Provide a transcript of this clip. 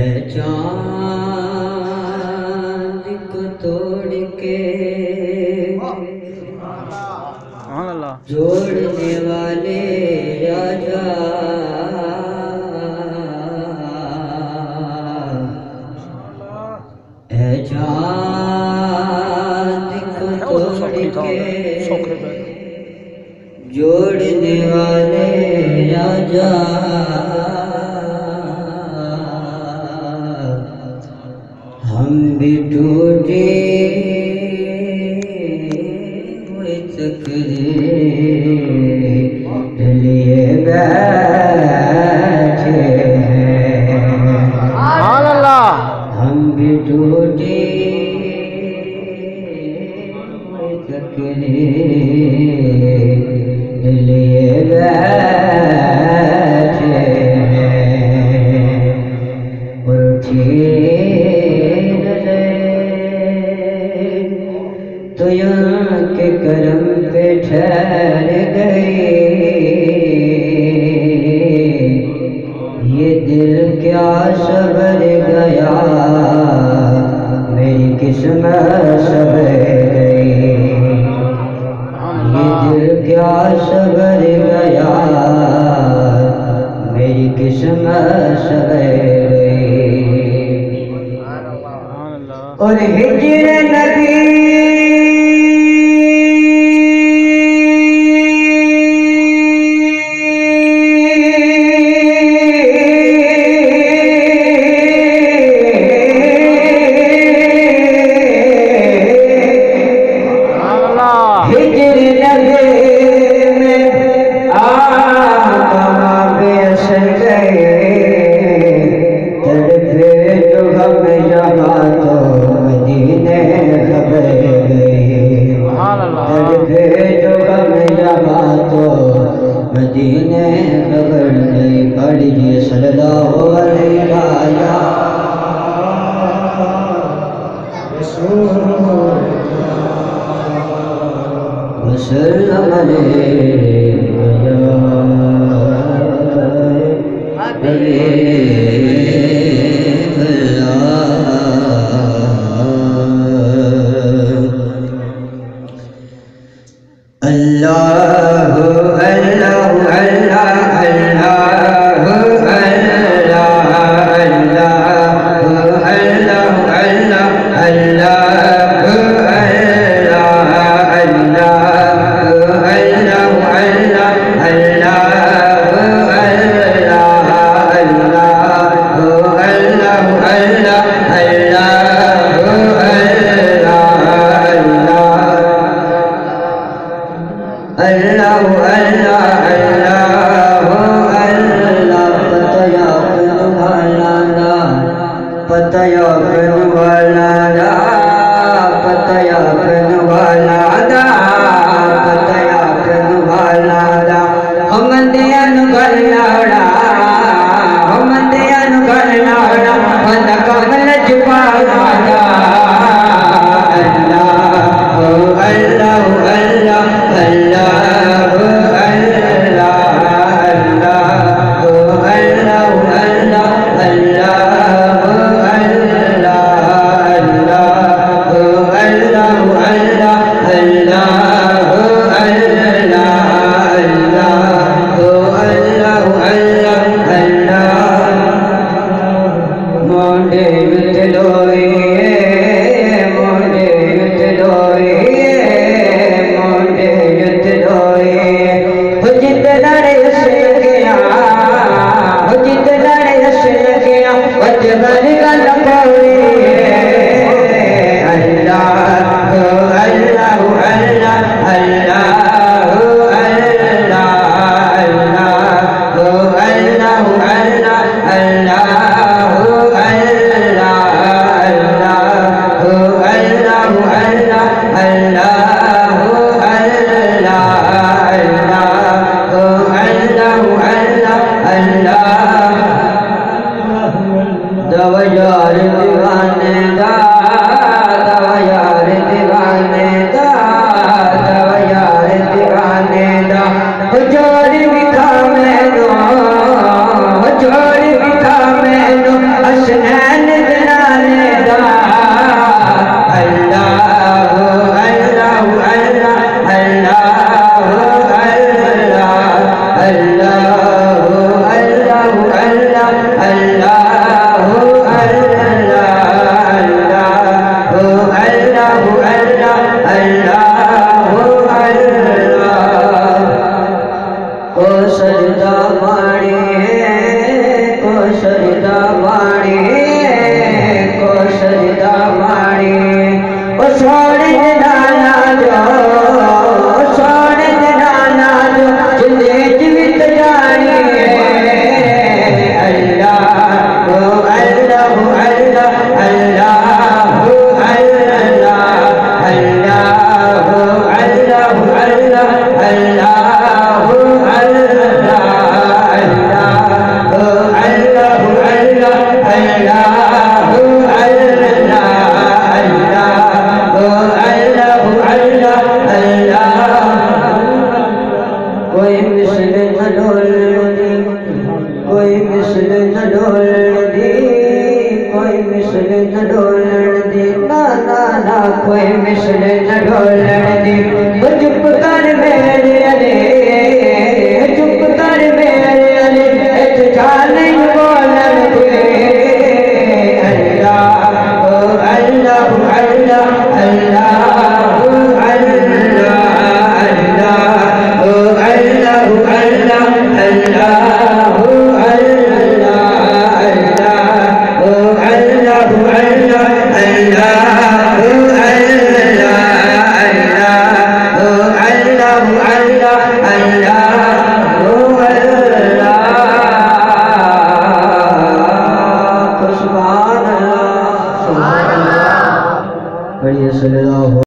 है चांद को तोड़ के जोड़ने वाले राजा, है चांद को तोड़ के जोड़ने वाले राजा, हम भी टूटे हुए तकदीर लिए बैठे हैं। हम भी टूटे हुए तकदीर लिए बैठे हैं। उठी तो यहाँ के करम पे ठहर गए, ये दिल क्या सबर गया, मेरी किस्मत सबर गई। ये दिल क्या सबर गया, मेरी किस्मत सबर गई। और हिजर नबी मदीने खबर नहीं पढ़िए सल्लल्लाहु अलैहि मिसल न डोलण दी, कोई मिसल न डोलण दी, ना ना ना कोई मिसल न डोलण दी। चुप कर मेरे